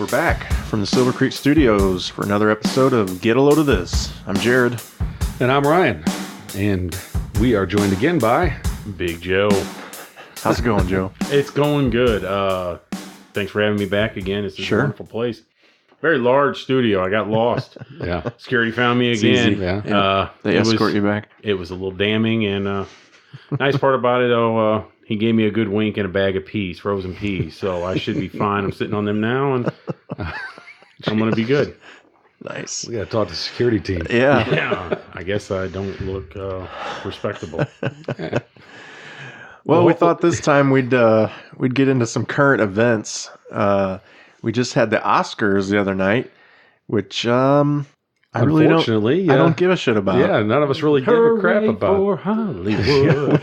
We're back from the Silver Creek Studios for another episode of Get a Load of This. I'm Jared. And I'm Ryan. And we are joined again by Big Joe. How's it going, Joe? It's going good. Thanks for having me back again. It's a wonderful place. Very large studio. I got lost. Yeah. Security found me again. Yeah. They escort you back. It was a little damning, and nice part about it, he gave me a good wink and a bag of peas, frozen peas. So I should be fine. I'm sitting on them now, and I'm going to be good. Nice. We got to talk to the security team. Yeah. Yeah. I guess I don't look respectable. Well, we thought this time we'd get into some current events. We just had the Oscars the other night, which I really don't give a shit about. Yeah, none of us really give a crap about. For Hollywood.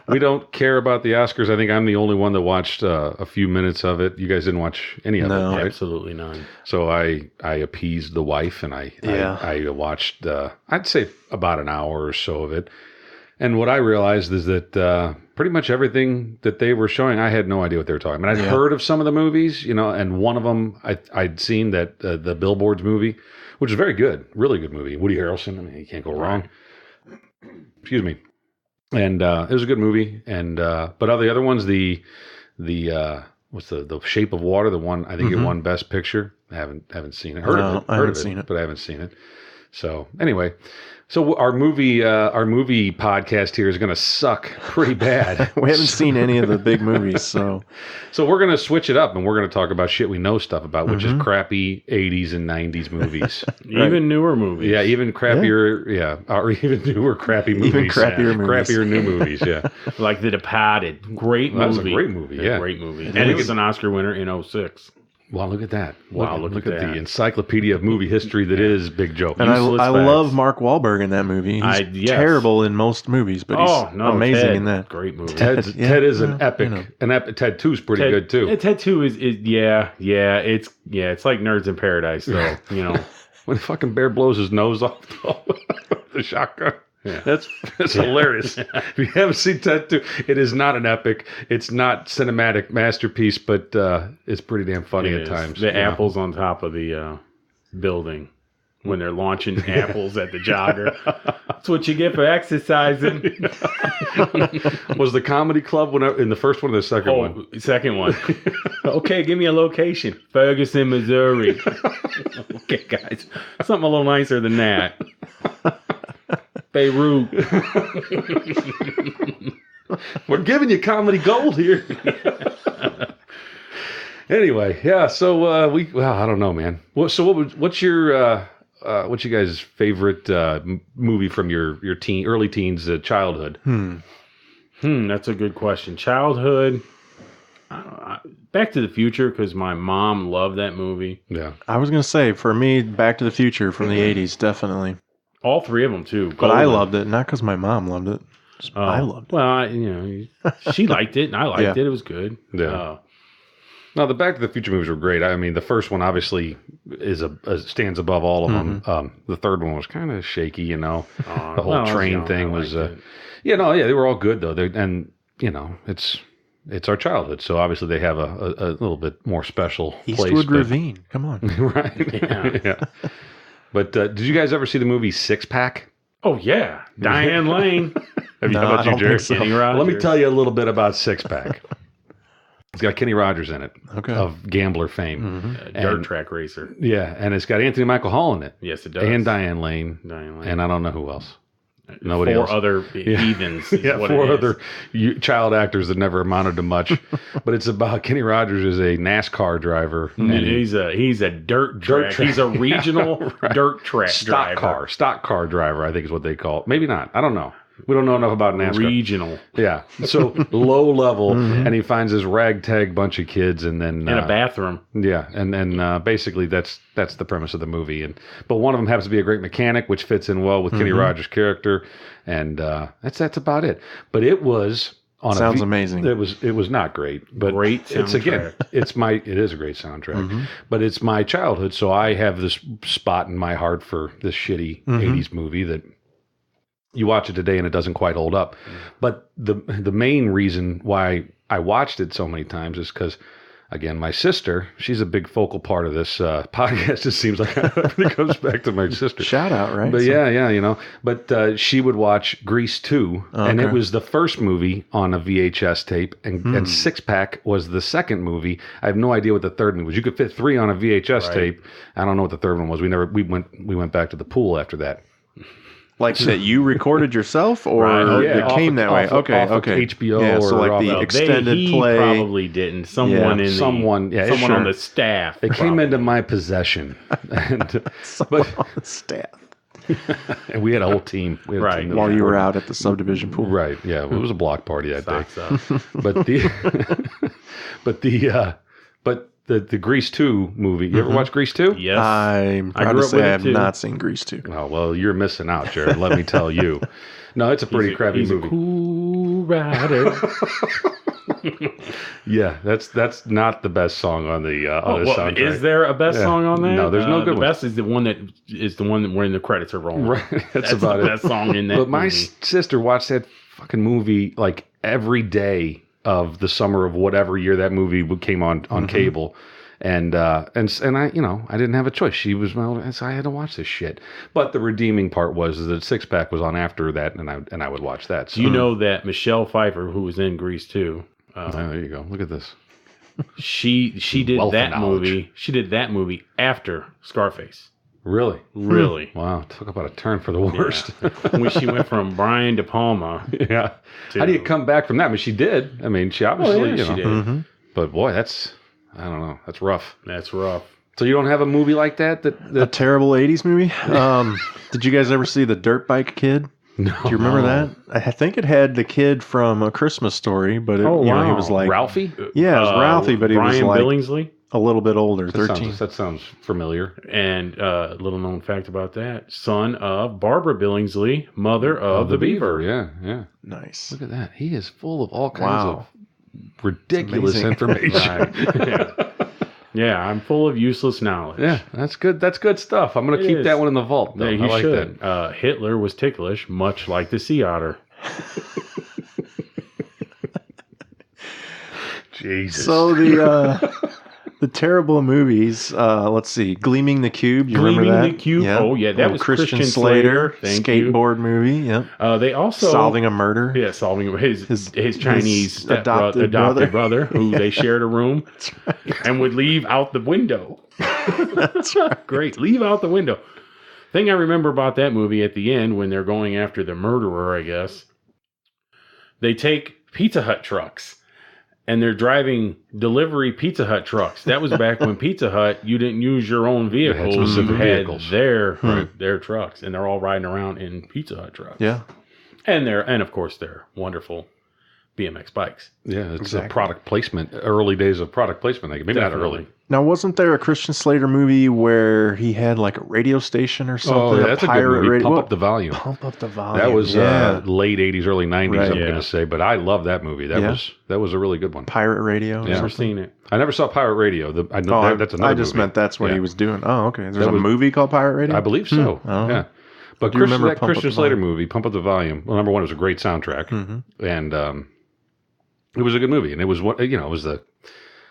We don't care about the Oscars. I think I'm the only one that watched a few minutes of it. You guys didn't watch any of it, right? Absolutely none. So I appeased the wife, and I watched, I'd say about an hour or so of it. And what I realized is that pretty much everything that they were showing, I had no idea what they were talking about. I'd heard of some of the movies, and one of them I'd seen that the Billboards movie, which is very good, really good movie. Woody Harrelson, I mean, you can't go wrong. Excuse me. And it was a good movie. And but of the other ones, the what's the Shape of Water, the one I think it won Best Picture. I haven't seen it. Heard of it, but I haven't seen it. So anyway, so our movie podcast here is going to suck pretty bad. We haven't seen any of the big movies, so we're going to switch it up, and we're going to talk about shit we know stuff about, which is crappy 80s and 90s movies. Even newer movies. Yeah, even crappier, or even newer crappy movies. Even crappier movies. Crappier new movies, yeah. Like The Departed. Great movie. That was a great movie, yeah. Great movie. And it was an Oscar winner in 2006. Wow, look at that. Wow, look at that. The encyclopedia of movie history that is Big Joe. And I love Mark Wahlberg in that movie. He's terrible in most movies, but he's amazing Ted, in that. Great movie. Ted is an epic. Ted 2 is pretty good too. Ted 2 is it's like Nerds in Paradise, though. When the fucking bear blows his nose off the shotgun. Yeah. That's hilarious. If you haven't seen Ted 2, it is not an epic. It's not cinematic masterpiece, but it's pretty damn funny at times. The apples on top of the building when they're launching apples at the jogger. That's what you get for exercising. Was the comedy club in the first one or the second one? Second one. Okay, give me a location. Ferguson, Missouri. Okay, guys. Something a little nicer than that. Beirut. We're giving you comedy gold here. Anyway, yeah. So I don't know, man. What's your what's you guys' favorite movie from your early teens, childhood? That's a good question. Childhood. Back to the Future, because my mom loved that movie. Yeah. I was gonna say, for me, Back to the Future from the 80s, definitely. All three of them too. But I loved it, not because my mom loved it. I loved it. Well, she liked it, and I liked it. It was good. Yeah. No, the Back to the Future movies were great. I mean, the first one obviously stands above all of them. The third one was kind of shaky, the whole train thing was. They were all good though. It's our childhood, so obviously they have a little bit more special place. Eastwood Ravine, come on, right? Yeah. But did you guys ever see the movie Six Pack? Oh, yeah. Diane Lane. How about you, Jared? So. Let me tell you a little bit about Six Pack. It's got Kenny Rogers in it, of Gambler fame. Dirt track racer. Yeah, and it's got Anthony Michael Hall in it. Yes, it does. And Diane Lane. And I don't know who else. Nobody else. 4 other heathens. 4 other child actors that never amounted to much. But it's about Kenny Rogers is a NASCAR driver. And he's a dirt track. He's a regional dirt track driver. Stock car driver, I think is what they call it. Maybe not. I don't know. We don't know enough about NASCAR. Regional. Yeah. So low level, and he finds this ragtag bunch of kids, and then in a bathroom. Yeah, and then basically that's the premise of the movie. But one of them happens to be a great mechanic, which fits in well with Kenny Rogers' character, and that's about it. But it was sounds amazing. It was not great, but great soundtrack. It is a great soundtrack. But it's my childhood, so I have this spot in my heart for this shitty 80s movie that. You watch it today and it doesn't quite hold up. But the main reason why I watched it so many times is because again, my sister, she's a big focal part of this podcast. It seems like it comes back to my sister. Shout out, right? But yeah, But she would watch Grease 2, and it was the first movie on a VHS tape, and Six Pack was the second movie. I have no idea what the third one was. You could fit 3 on a VHS tape. I don't know what the third one was. We went back to the pool after that. Like that you recorded yourself, or it came that way? Okay. HBO, so like the extended play. Probably didn't. Someone on the staff. It came into my possession, and on the staff. And we had a whole team. While you were out at the subdivision pool. Right. Yeah. It was a block party that day. But the Grease 2 movie. You ever watch Grease 2? Yes. I'm proud to say I have not seen Grease 2. Oh, well, you're missing out, Jared. Let me tell you. No, it's a pretty crappy movie. He's a cool rider. Yeah, that's not the best song on the soundtrack. Is there a best song on that? No, there's no good one. The best is the one when the credits are rolling. Right, that's about the best song in that movie. But my sister watched that fucking movie like every day of the summer of whatever year that movie came on cable, and I I didn't have a choice. She was so I had to watch this shit. But the redeeming part was that Six Pack was on after that, and I would watch that. So. Do you know that Michelle Pfeiffer, who was in Grease 2, there you go. Look at this. She did that movie. She did that movie after Scarface. Really? Wow. Talk about a turn for the worst. Yeah. When she went from Brian De Palma. Yeah. How do you come back from that? I mean, she did. I mean, she obviously, she did. Mm-hmm. But boy, I don't know. That's rough. That's rough. So you don't have a movie like that? A terrible 80s movie? Did you guys ever see The Dirt Bike Kid? No. Do you remember that? I think it had the kid from A Christmas Story, but he was like... Ralphie? Yeah, it was Ralphie, but he was like... Brian Billingsley? A little bit older, 13. That sounds familiar. And a little known fact about that, son of Barbara Billingsley, mother of the Beaver. Yeah. Nice. Look at that. He is full of all kinds of ridiculous information. Yeah, I'm full of useless knowledge. Yeah, that's good. That's good stuff. I'm going to keep that one in the vault, though. Yeah, I like should. that. Hitler was ticklish, much like the sea otter. Jesus. So the terrible movies. Let's see, Gleaming the Cube. You remember that? Gleaming the Cube. Yeah. Oh yeah, that was Christian Slater. Skateboard movie. Yeah. They also solving a murder. Yeah, solving his Chinese adopted brother who they shared a room and would leave out the window. That's right. Great, leave out the window. Thing I remember about that movie at the end when they're going after the murderer, I guess they take Pizza Hut trucks. And they're driving delivery Pizza Hut trucks. That was back when Pizza Hut, you didn't use your own vehicles. You had their trucks. And they're all riding around in Pizza Hut trucks. Yeah. And of course, they're wonderful BMX bikes. Yeah, it's a product placement. Early days of product placement. Maybe Definitely. Not early. Now, wasn't there a Christian Slater movie where he had like a radio station or something? Oh, yeah, that's a good movie. Pump Up the Volume. Pump Up the Volume. That was late 80s, early 90s, right. I'm going to say. But I love that movie. That was a really good one. Pirate Radio? Yeah. Never seen it. I never saw Pirate Radio. That's another I just movie. meant that's what he was doing. Oh, okay. There's a movie called Pirate Radio? I believe so. Yeah. But Christian Slater movie, Pump Up the Volume, well, number one, it was a great soundtrack. Mm-hmm. And it was a good movie. And it was it was the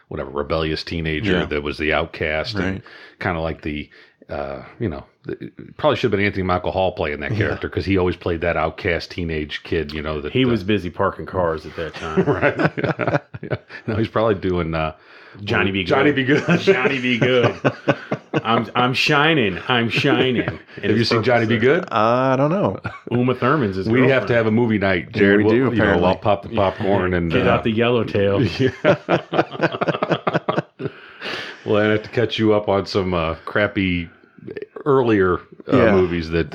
rebellious teenager that was the outcast, and kind of like the probably should have been Anthony Michael Hall playing that character because he always played that outcast teenage kid. That he was busy parking cars at that time, right? Yeah. No, he's probably doing Johnny Be Good. Johnny Be Good. Johnny Be Good. I'm shining. I'm shining. Have you seen Johnny Be Good? I don't know. Uma Thurman's his We have to have a movie night, Jared. We do. I'll pop the popcorn and get out the yellowtail. Well, I have to catch you up on some crappy earlier movies that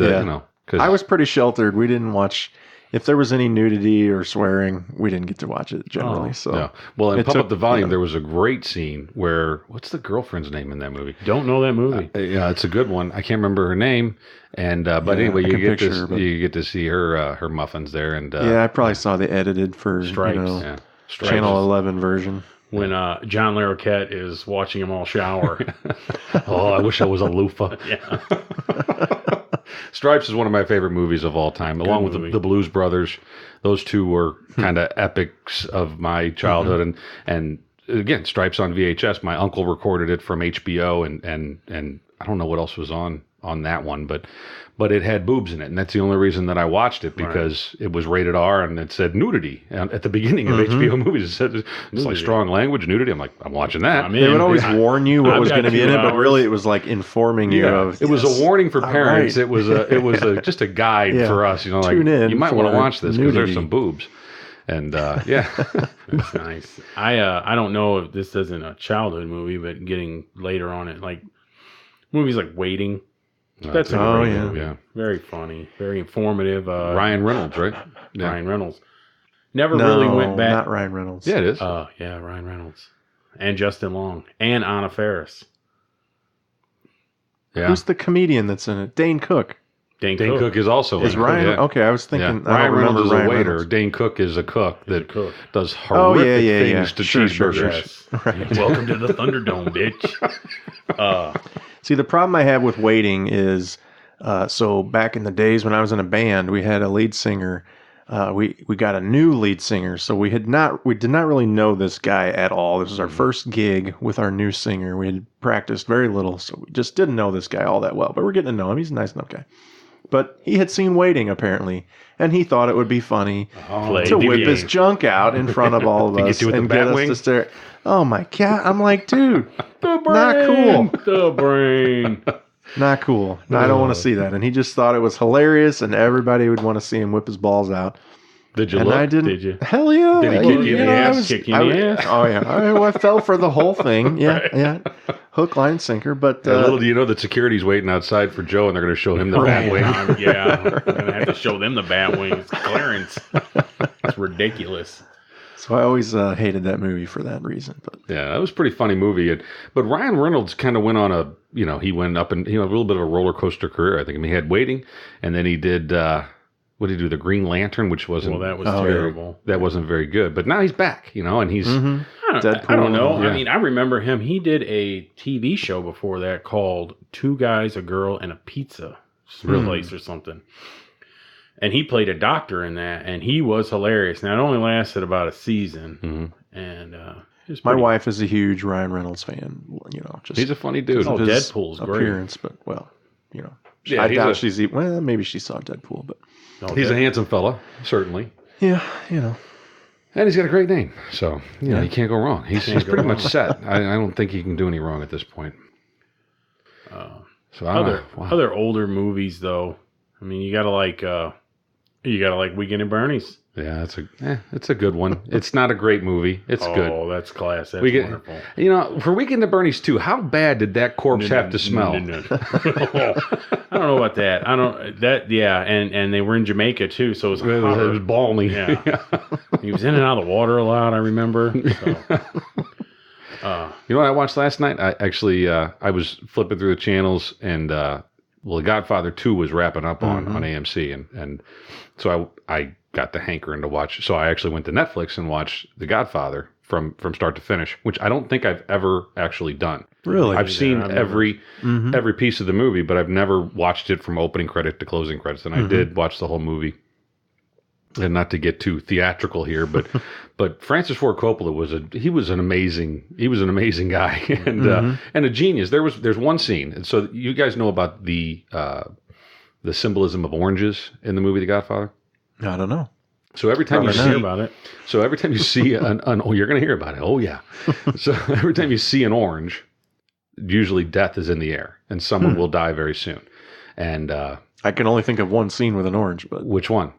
Cause I was pretty sheltered. We didn't watch. If there was any nudity or swearing, we didn't get to watch it generally. Well, in Pump Up the Volume, there was a great scene where what's the girlfriend's name in that movie? Don't know that movie. Yeah, it's a good one. I can't remember her name. And but anyway, you get to see her muffins there. And I probably saw the edited for Stripes. Channel 11 version. When John Larroquette is watching them all shower. Oh, I wish I was a loofah. Yeah. Stripes is one of my favorite movies of all time, along with the Blues Brothers. Those two were kind of epics of my childhood, and again, Stripes on VHS. My uncle recorded it from HBO, and I don't know what else was on that one, but it had boobs in it, and that's the only reason that I watched it, because it was rated R and it said nudity at the beginning of HBO movies. It said it's like strong language, nudity. I'm like, I'm watching that. They would always warn you what was going to be in it, but really it was like informing you of. It was a warning for parents. Right. It was just a guide for us. You know, like, you might want to watch this because there's some boobs. And that's nice. I don't know if this isn't a childhood movie, but getting later on it, like movies like Waiting. That's a great movie. Yeah. Very funny, very informative. Ryan Reynolds, right? Yeah. Ryan Reynolds. Never really went back. Not Ryan Reynolds. Yeah, it is. Yeah, Ryan Reynolds. And Justin Long. And Anna Faris. Yeah. Who's the comedian that's in it? Dane Cook. Dane Cook is also in it. Is Ryan? Yeah. Okay, I was thinking. Yeah. Ryan Reynolds is a waiter. Reynolds. Dane Cook is a cook that does horrific things to cheeseburgers. Yes. Right. Welcome to the Thunderdome, bitch. See, the problem I have with Waiting is, so back in the days when I was in a band, we had a lead singer. We got a new lead singer, so we did not really know this guy at all. This was our first gig with our new singer. We had practiced very little, so we just didn't know this guy all that well. But we're getting to know him. He's a nice enough guy. But he had seen Waiting, apparently, and he thought it would be funny to whip his junk out in front of all of us and get us to stare. Oh, my God. I'm like, dude, not cool. The brain. Not cool. No, I don't want to see that. And he just thought it was hilarious, and everybody would want to see him whip his balls out. Did you and look? I didn't. Did you? Hell yeah. Did he kick you in the ass? Kick you in the ass? Oh, yeah. I fell for the whole thing. Yeah, yeah. Hook, line, sinker. But little do you know that security's waiting outside for Joe, and they're going to show him the bat wing. Yeah, we're going to have to show them the bat wings clearance. It's ridiculous. So I always hated that movie for that reason. But yeah, that was a pretty funny movie. But Ryan Reynolds kind of went on he went up and a little bit of a roller coaster career. I think. I mean, he had Waiting, and then he did. What did he do? The Green Lantern, which wasn't. Well, that was terrible. That wasn't very good. But now he's back, and he's. Deadpool. I don't know. Yeah. I mean, I remember him. He did a TV show before that called Two Guys, a Girl, and a Pizza Place or something. And he played a doctor in that, and he was hilarious. Now, it only lasted about a season, and my wife is a huge Ryan Reynolds fan. Just he's a funny dude. Deadpool's appearance, great. But I doubt she's maybe she saw Deadpool, but he's a handsome fella, certainly. Yeah, And he's got a great name, so you can't go wrong. He's pretty much set. I don't think he can do any wrong at this point. So other older movies, though. I mean, you gotta like Weekend at Bernie's. Yeah, it's a good one. It's not a great movie. It's good. Oh, that's class. That's wonderful. For Weekend at Bernie's 2, how bad did that corpse have to smell? I don't know about that. And they were in Jamaica too, so it was balmy. Yeah. He was in and out of the water a lot, I remember. So. You know what I watched last night? I was flipping through the channels, and The Godfather 2 was wrapping up on AMC, and so I got the hankering to watch. So I actually went to Netflix and watched The Godfather from start to finish, which I don't think I've ever actually done. Really? I've seen every piece of the movie, but I've never watched it from opening credit to closing credits. And I did watch the whole movie. And not to get too theatrical here, but Francis Ford Coppola was an amazing guy and a genius. There's one scene, and so you guys know about the symbolism of oranges in the movie The Godfather. I don't know. So every time you see about it, so every time you see you're going to hear about it. Oh yeah. So every time you see an orange, usually death is in the air, and someone will die very soon. And I can only think of one scene with an orange, but which one?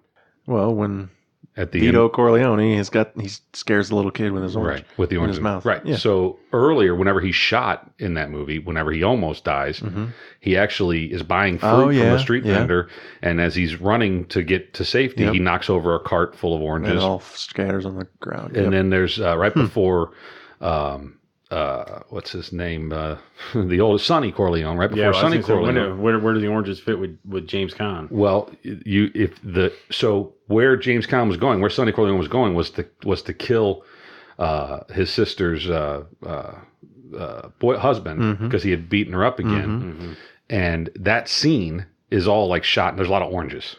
Well, when at the Vito Corleone, he scares the little kid with his orange, right, with the orange in his mouth. Right. Yeah. So earlier, whenever he's shot in that movie, whenever he almost dies, he actually is buying fruit from a street vendor, and as he's running to get to safety, he knocks over a cart full of oranges. And it all scatters on the ground. And then there's right before. What's his name? The old Sonny Corleone, right before Sonny Corleone. Where do the oranges fit with James Caan? Well, where James Caan was going, where Sonny Corleone was going, was to kill his sister's husband because he had beaten her up again. And that scene is all like shot, and there's a lot of oranges.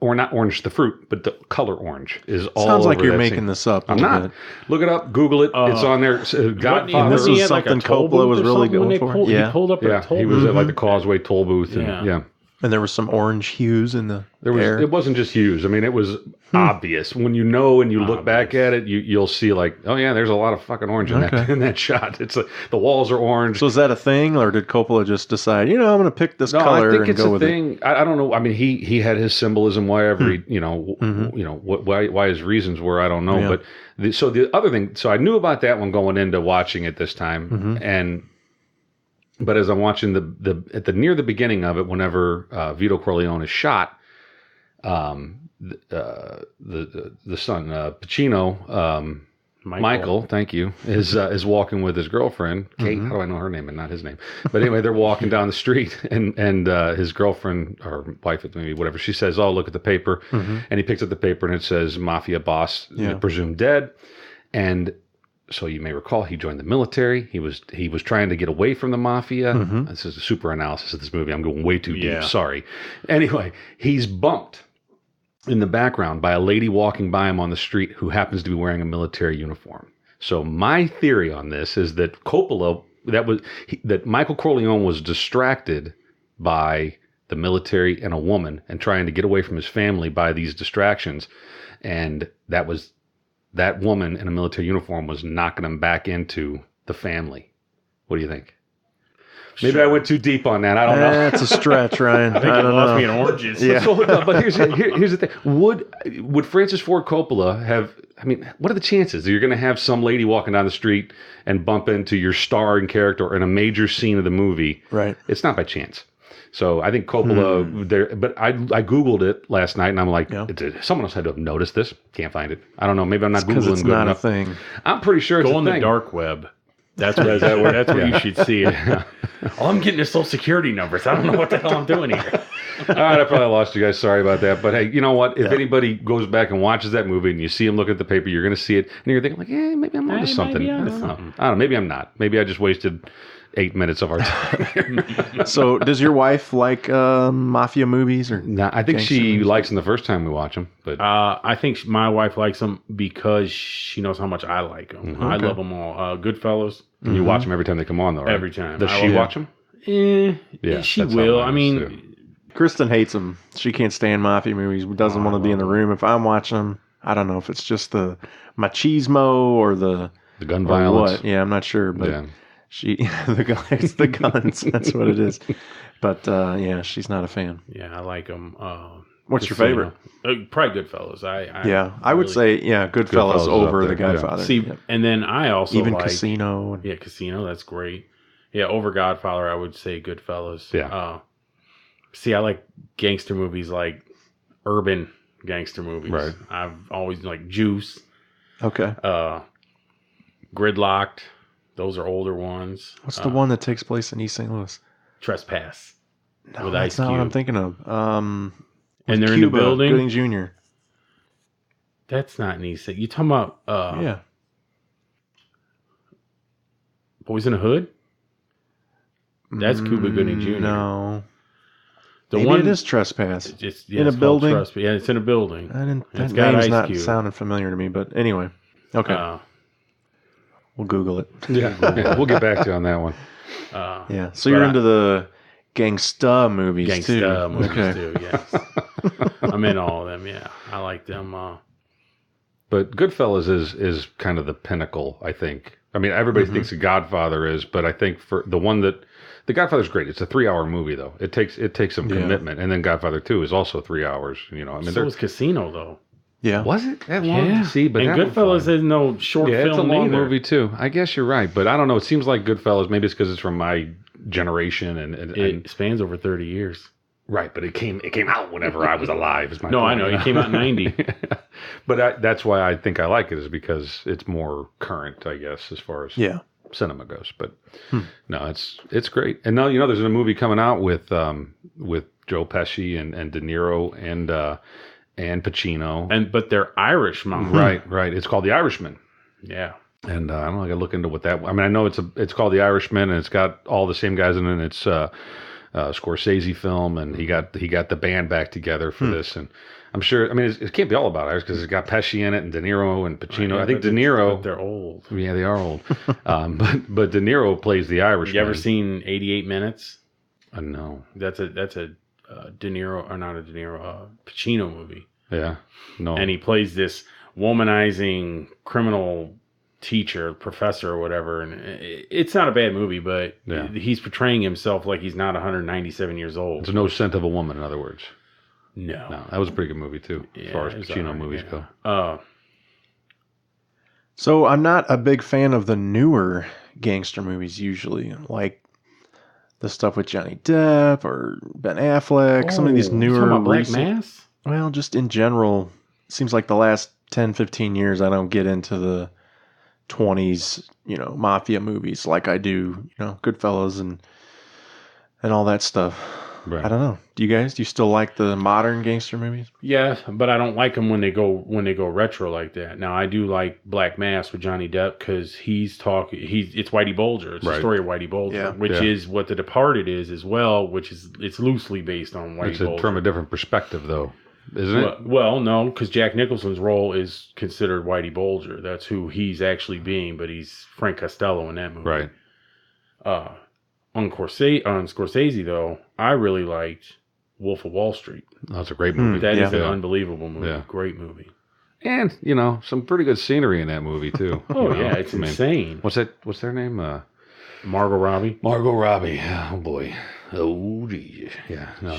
Or not orange, the fruit, but the color orange is all Sounds like over you're that making scene. this up. I'm not. Look it up. Google it. It's on there. Godfather. This is something Coppola was really going for. He pulled up a toll he was at like the Causeway toll booth. And, And there was some orange hues in the air. It wasn't just hues. I mean, it was obvious. When you know and you look back at it, you'll see like, oh yeah, there's a lot of fucking orange in that shot. It's like the walls are orange. So is that a thing, or did Coppola just decide, I'm going to pick this color and go with it? I think it's a thing. I don't know. I mean, he had his symbolism. Why why his reasons were, I don't know. Yeah. But so the other thing, so I knew about that one going into watching it this time, But as I'm watching near the beginning of it, whenever Vito Corleone is shot, the son Pacino, Michael, thank you, is walking with his girlfriend Kate. How do I know her name and not his name? But anyway, they're walking down the street, and his girlfriend or wife, maybe whatever, she says, "Oh, look at the paper," and he picks up the paper and it says "Mafia boss presumed dead," and so you may recall he joined the military. He was trying to get away from the mafia. This is a super analysis of this movie. I'm going way too deep. Sorry. Anyway, he's bumped in the background by a lady walking by him on the street who happens to be wearing a military uniform. So my theory on this is that that Michael Corleone was distracted by the military and a woman and trying to get away from his family by these distractions, and that woman in a military uniform was knocking him back into the family. What do you think? Maybe I went too deep on that. I don't know. That's a stretch, Ryan. I think it lost me in oranges. Yeah. But here's the thing. Would Francis Ford Coppola have, I mean, what are the chances that you're going to have some lady walking down the street and bump into your starring character in a major scene of the movie? Right. It's not by chance. So I think Coppola there, but I Googled it last night and I'm like, someone else had to have noticed this. Can't find it. I don't know. Maybe I'm not Googling it's good not enough. A thing. I'm pretty sure it's Go a on thing. the dark web. That's where you should see it. All I'm getting is social security numbers. I don't know what the hell I'm doing here. All right, I probably lost you guys. Sorry about that. But hey, you know what? If anybody goes back and watches that movie and you see him look at the paper, you're going to see it and you're thinking like, maybe I'm onto something. I don't know. Maybe I'm not. Maybe I just wasted 8 minutes of our time. So does your wife like mafia movies? Or nah, I think she movies? Likes them the first time we watch them. But I think my wife likes them because she knows how much I like them. I love them all. Goodfellas. You watch them every time they come on, though, right? Every time. Does she watch them? Yeah, she will. I mean, too. Kristen hates them. She can't stand mafia movies. Doesn't want to be in the room. If I'm watching them, I don't know if it's just the machismo or the gun violence. What. Yeah, I'm not sure, but it's the guns. That's what it is. But she's not a fan. Yeah, I like them. What's your favorite? Probably Goodfellas. I would say Goodfellas over The Godfather. See, and then I also even like Casino. Yeah, Casino. That's great. Yeah, over Godfather, I would say Goodfellas. Yeah. See, I like gangster movies, like urban gangster movies. Right. I've always liked Juice. Okay. Gridlocked. Those are older ones. What's the one that takes place in East St. Louis? Trespass. No, with that's Ice not Cube. what I'm thinking of. And they're Cuba, in the building. Gooding Jr. That's not an East. You talking about? Boys in the Hood. That's Cuba Gooding Jr. No. Maybe it is Trespass. In a building? Yeah, it's in a building. That name's not sounding familiar to me, but anyway. Okay. We'll Google it. Yeah, we'll get back to you on that one. So you're into the gangsta movies too. Too, yes. I'm in all of them, yeah. I like them. But Goodfellas is kind of the pinnacle, I think. I mean, everybody thinks The Godfather is, but I think for the one that The Godfather's great. It's a 3-hour movie though. It takes some commitment, and then Godfather 2 is also 3 hours. You know, I mean, so was Casino though. Yeah, was it that long to see? But and Goodfellas is no short film. It's a long either. movie too. I guess you're right, but I don't know. It seems like Goodfellas. Maybe it's because it's from my generation, and it spans over 30 years. Right, but it came out whenever I was alive. Is my no, point. I know it came out in 90. But that's why I think I like it, is because it's more current, I guess, as far as cinema goes. But no, it's great. And now there's a movie coming out with Joe Pesci and De Niro and Pacino. But they're Irish, Mom. Right. It's called The Irishman. Yeah. And I don't know. I got to look into what that. I mean, I know it's called The Irishman, and it's got all the same guys in it. And it's Scorsese film, and he got the band back together for this. And I'm sure, I mean, it can't be all about it because it's got Pesci in it and De Niro and Pacino. Right, I think De Niro. But they're old. Yeah, they are old. But De Niro plays the Irishman. You ever seen 88 Minutes? No. That's a De Niro, or not a De Niro, Pacino movie. Yeah. No. And he plays this womanizing criminal teacher, professor, or whatever. And it's not a bad movie, but he's portraying himself like he's not 197 years old. It's No Scent of a Woman, in other words. No, that was a pretty good movie too, as far as Pacino movies go. So I'm not a big fan of the newer gangster movies usually, like the stuff with Johnny Depp or Ben Affleck. Some of these newer talking about Black Mass? Well, just in general, it seems like the last 10, 15 years I don't get into the 20s, mafia movies like I do, Goodfellas and all that stuff. Right. I don't know. Do you still like the modern gangster movies? Yeah, but I don't like them when they go retro like that. Now I do like Black Mass with Johnny Depp because it's Whitey Bulger. It's the story of Whitey Bulger, which is what The Departed is as well, it's loosely based on Whitey Bulger. From a different perspective though, isn't it? Well, no, because Jack Nicholson's role is considered Whitey Bulger. That's who he's actually being, but he's Frank Costello in that movie. Right. On Scorsese, though, I really liked Wolf of Wall Street. That's a great movie. That is an unbelievable movie. Yeah. Great movie. And, some pretty good scenery in that movie, too. It's insane. What's their name? Margot Robbie. Margot Robbie. Oh, boy. Oh, geez. Yeah. No,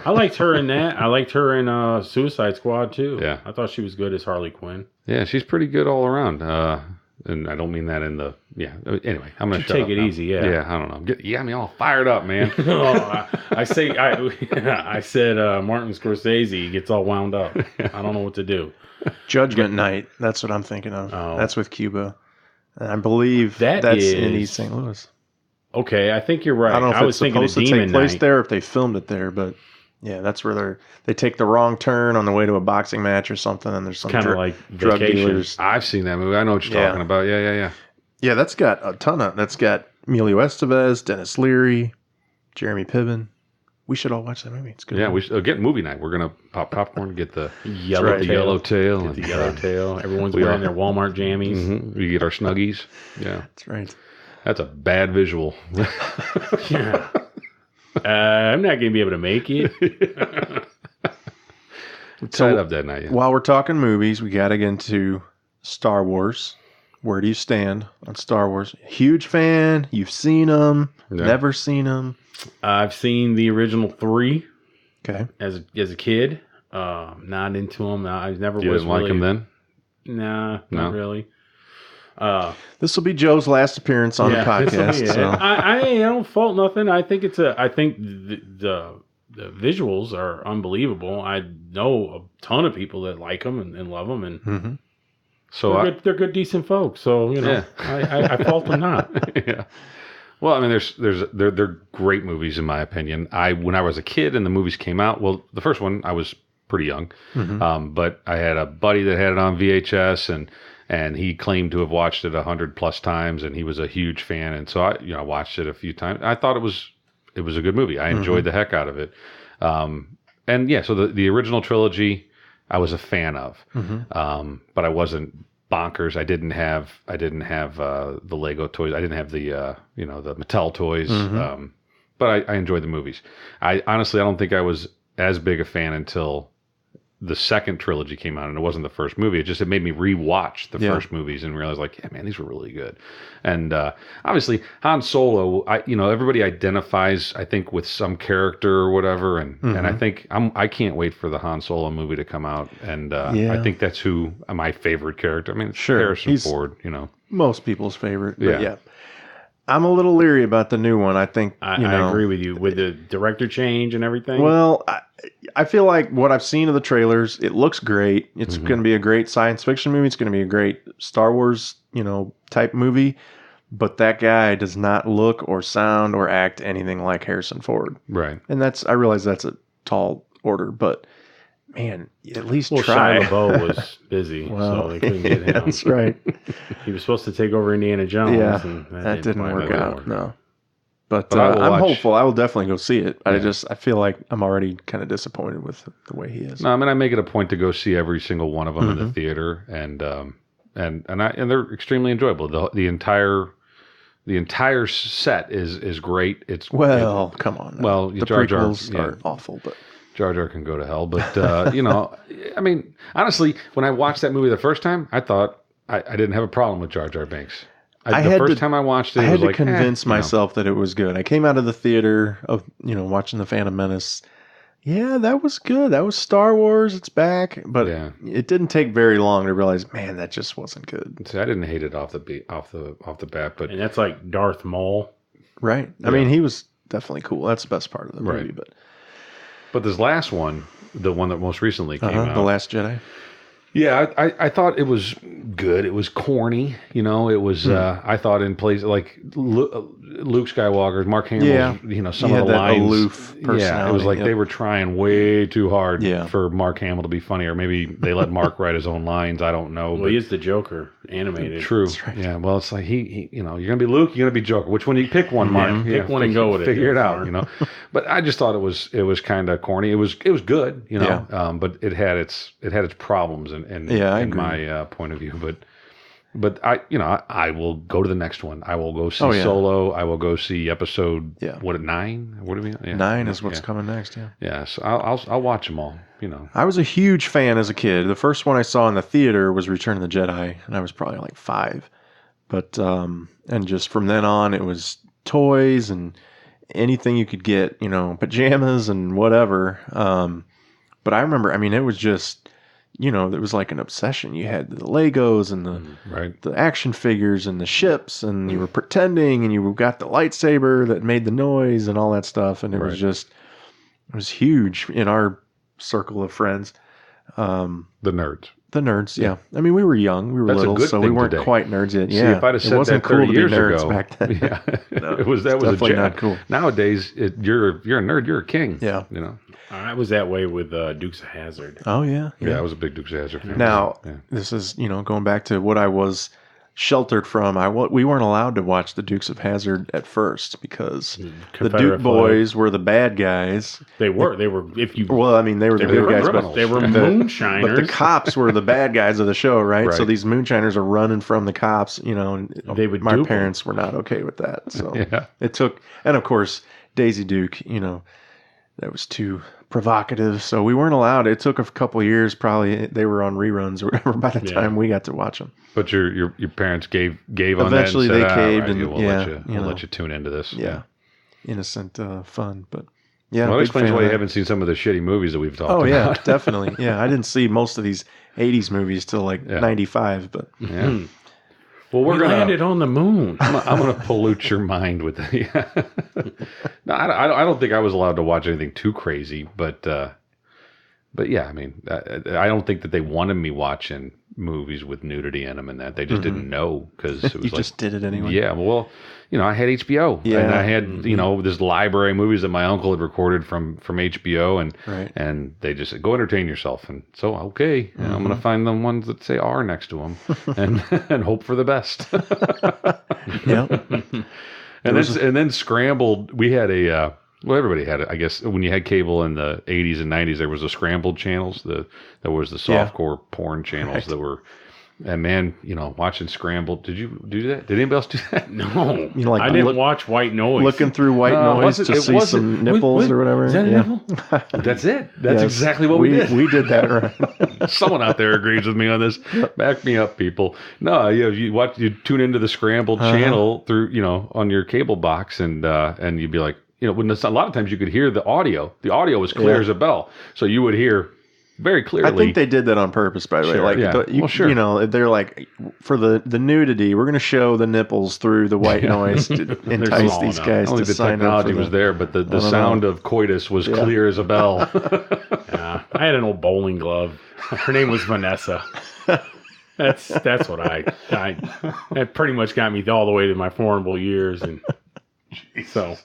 I liked her in that. I liked her in Suicide Squad, too. Yeah. I thought she was good as Harley Quinn. Yeah, she's pretty good all around. And I don't mean that in the Anyway, I'm gonna take it easy. Yeah, I don't know. You got me all fired up, man. I said Martin Scorsese gets all wound up. I don't know what to do. Judgment Night. That's what I'm thinking of. Oh. That's with Cuba, and I believe that's in East St. Louis. Okay, I think you're right. I don't know if I was it's thinking supposed of to Demon take place Night. there, or if they filmed it there, but. Yeah, that's where they take the wrong turn on the way to a boxing match or something, and there's some kind of like drug Vacation. dealers. I've seen that movie. I know what you're talking about. Yeah. Yeah, that's got a ton of. That's got Emilio Estevez, Dennis Leary, Jeremy Piven. We should all watch that movie. It's good. Yeah, we should get movie night. We're gonna pop popcorn, get the yellow tail, the yellowtail. Everyone's wearing their Walmart jammies. Mm-hmm. We get our Snuggies. Yeah, that's right. That's a bad visual. Yeah. I'm not going to be able to make it. Tied up that night. Yeah. While we're talking movies, we got to get into Star Wars. Where do you stand on Star Wars? Huge fan. You've seen them. Yeah. Never seen them. I've seen the original 3. Okay. As a kid. Not into them. I never you was didn't like them then? Nah, not really. This will be Joe's last appearance on the podcast. So. I don't fault nothing. I think the visuals are unbelievable. I know a ton of people that like them and love them, and so they're good, decent folks. So I fault them not. Yeah. Well, I mean, they're great movies in my opinion. When I was a kid and the movies came out, well, the first one I was pretty young, but I had a buddy that had it on VHS and he claimed to have watched it 100+ times, and he was a huge fan. And so I watched it a few times. I thought it was a good movie. I enjoyed the heck out of it. So the original trilogy, I was a fan of, but I wasn't bonkers. I didn't have the Lego toys. I didn't have the the Mattel toys. But I enjoyed the movies. I don't think I was as big a fan until the second trilogy came out, and it wasn't the first movie. It made me rewatch the first movies and realize, like, yeah, man, these were really good. And obviously, Han Solo, everybody identifies, I think, with some character or whatever, and I think I can't wait for the Han Solo movie to come out. And I think that's who my favorite character. I mean, sure, Harrison Ford. Most people's favorite. But yeah. I'm a little leery about the new one. I think I agree with you with the director change and everything. Well, I feel like what I've seen of the trailers, it looks great. It's going to be a great science fiction movie. It's going to be a great Star Wars, type movie. But that guy does not look or sound or act anything like Harrison Ford. Right. And I realize that's a tall order, but man, at least try. Shia LaBeouf was busy, so they couldn't get him. That's right. He was supposed to take over Indiana Jones. Yeah, and that didn't work out. No. But I'm hopeful. I will definitely go see it. Yeah. I feel like I'm already kind of disappointed with the way he is. No, I mean, I make it a point to go see every single one of them in the theater, and they're extremely enjoyable. The entire set is great. Come on. Now. Well, the Jar Jar prequels are awful, but Jar Jar can go to hell. But I mean, honestly, when I watched that movie the first time, I thought I didn't have a problem with Jar Jar Binks. The first time I watched it, I had to like, convince myself that it was good. I came out of the theater of watching The Phantom Menace. Yeah, that was good. That was Star Wars. It's back, but it didn't take very long to realize, man, that just wasn't good. See, I didn't hate it off the bat, but and that's like Darth Maul, right? I mean, he was definitely cool. That's the best part of the movie, but this last one, the one that most recently came out, The Last Jedi. Yeah, I thought it was good. It was corny, It was. I thought in places like Luke Skywalker's, Mark Hamill. Some of the lines, aloof personality. Yeah, it was like they were trying way too hard for Mark Hamill to be funny, or maybe they let Mark write his own lines. I don't know. Well, he is the Joker animated. True. Right. Yeah. Well, it's like he you're gonna be Luke, you're gonna be Joker. Which one? You pick one, Mark. Pick one and go with it. Figure it out. But I just thought it was kind of corny. It was good, but it had its problems in my point of view. But I will go to the next one. I will go see Solo. I will go see episode 9? What do we? 9 is what's coming next. Yeah. Yeah. So I'll watch them all. I was a huge fan as a kid. The first one I saw in the theater was Return of the Jedi, and I was probably like 5. But and just from then on, it was toys and anything you could get, pajamas and whatever. But I remember, it was just, it was like an obsession. You had the Legos and the action figures and the ships, and you were pretending, and you got the lightsaber that made the noise and all that stuff. And it was huge in our circle of friends. The nerds. Yeah. We were young, we were little, so we weren't quite nerds yet. Yeah. See, if I'd have said that 30 years ago, back then. Yeah, that was definitely not cool. Nowadays, you're a nerd, you're a king. Yeah. I was that way with Dukes of Hazzard. Oh yeah. I was a big Dukes of Hazzard fan. Now, this is going back to what I was sheltered from. We weren't allowed to watch the Dukes of Hazzard at first because the Duke boys were the bad guys. They were. If you well, they were the good guys, but they were moonshiners. But the cops were the bad guys of the show, right? So these moonshiners are running from the cops. And my parents were not okay with that. So it took, and of course Daisy Duke. That was too provocative, so we weren't allowed. It took a couple of years, probably. They were on reruns or whatever by the time we got to watch them. But your parents gave on eventually that. Eventually, they caved, and we'll let you tune into this. Yeah, innocent fun, but yeah. Well, that explains why you haven't seen some of the shitty movies that we've talked about. Oh yeah, definitely. Yeah, I didn't see most of these '80s movies till like '95, but yeah. Well, we landed on the moon. I'm going to pollute your mind with that. No, I don't think I was allowed to watch anything too crazy, but yeah, I don't think that they wanted me watching movies with nudity in them and that. They just didn't know because it was you just did it anyway. Yeah, well, I had HBO and I had this library of movies that my uncle had recorded from HBO and they just said, go entertain yourself. And so okay, I'm going to find the ones that say R next to them and hope for the best. Yeah. And then scrambled. We had well, everybody had it. I guess when you had cable in the 80s and 90s, there was the scrambled channels. There was the softcore porn channels that were. And man, watching Scrambled. Did you do that? Did anybody else do that? No. I didn't watch White Noise. Looking through White Noise to see some nipples or whatever. Is that a nipple? That's it. That's exactly what we did. We did that right. Someone out there agrees with me on this. Back me up, people. No, you tune into the Scrambled channel through, on your cable box and you'd be like, when a lot of times you could hear the audio. The audio was clear as a bell. So you would hear very clearly. I think they did that on purpose, by the way. Sure. They're like, for the nudity, we're going to show the nipples through the white noise to entice these guys to sign up. The technology was there, but the sound of coitus was clear as a bell. Yeah, I had an old bowling glove. Her name was Vanessa. That's what I that pretty much got me all the way to my formable years, and so.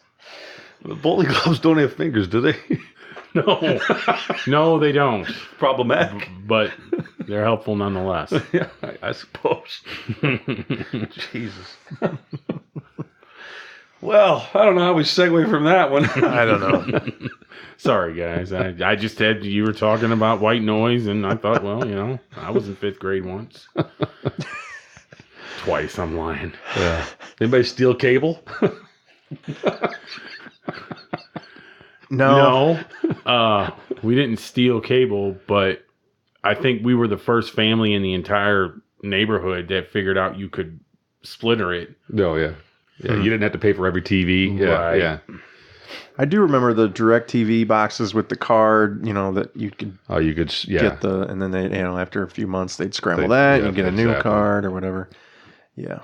The bowling gloves don't have fingers, do they? No, they don't. Problematic. But they're helpful nonetheless. Yeah, I suppose. Jesus. Well, I don't know how we segue from that one. I don't know. Sorry, guys. I just had you were talking about white noise, and I thought, well, I was in 5th grade once. Twice, I'm lying. Yeah. Anybody steal cable? No. We didn't steal cable, but I think we were the first family in the entire neighborhood that figured out you could splitter it. No, yeah. Yeah, you didn't have to pay for every TV. Yeah, Right. yeah. I do remember the DirecTV boxes with the card, that you could Oh, you could, get and then they, after a few months they'd scramble They- that, yeah, and you get a new exactly. card or whatever. Yeah.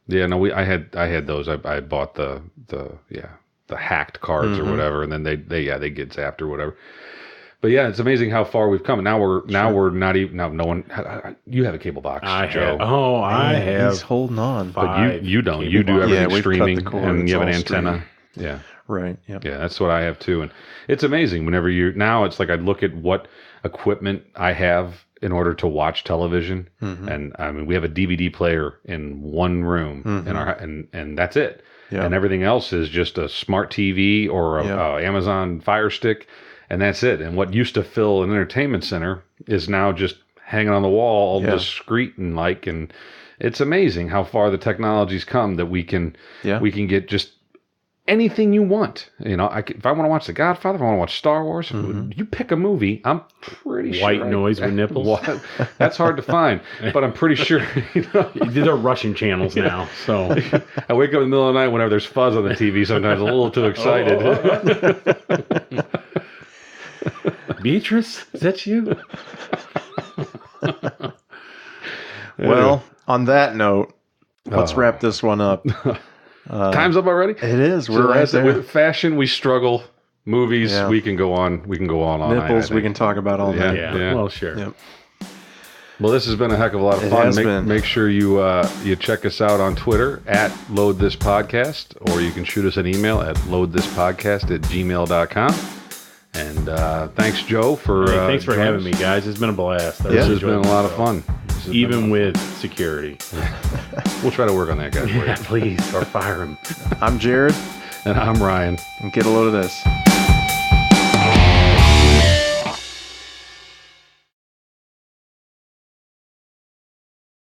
Yeah, no, I had those. I bought the hacked cards or whatever, and then they get zapped or whatever. But yeah, it's amazing how far we've come. And now we're not even no one. You have a cable box, Joe. I have. He's holding on. But you don't. You do cable everything we've cut the streaming, cord. and It's you have an all antenna. Yeah, Right. Yep. yeah, that's what I have too. And it's amazing whenever now it's like I look at what equipment I have in order to watch television, and I mean we have a DVD player in one room in our and that's it. Yeah. And everything else is just a smart TV or a Amazon Fire Stick, and that's it. And what used to fill an entertainment center is now just hanging on the wall, all discreet and and it's amazing how far the technology's come that we can get just anything you want. If I want to watch The Godfather, if I want to watch Star Wars, you pick a movie, I'm pretty sure. White noise with nipples. That's hard to find, but I'm pretty sure. They're Russian channels now, so I wake up in the middle of the night whenever there's fuzz on the TV. Sometimes a little too excited. Beatrice, is that you? Well, on that note, let's wrap this one up. Time's up already. It is. We're right there. With fashion, we struggle. Movies, we can go on. We can go on all night. Nipples, we can talk about all night. Yeah. Well, sure. Yep. Well, this has been a heck of a lot of It fun. has been. Make sure you check us out on Twitter at LoadThisPodcast, or you can shoot us an email at loadthispodcast@gmail.com. And thanks, Joe, for thanks for joining having us. me, guys. It's been a blast. This has been a lot of fun. Even with security. We'll try to work on that, guys. Yeah, please, or fire him. I'm Jared, And I'm Ryan. and get a load of this.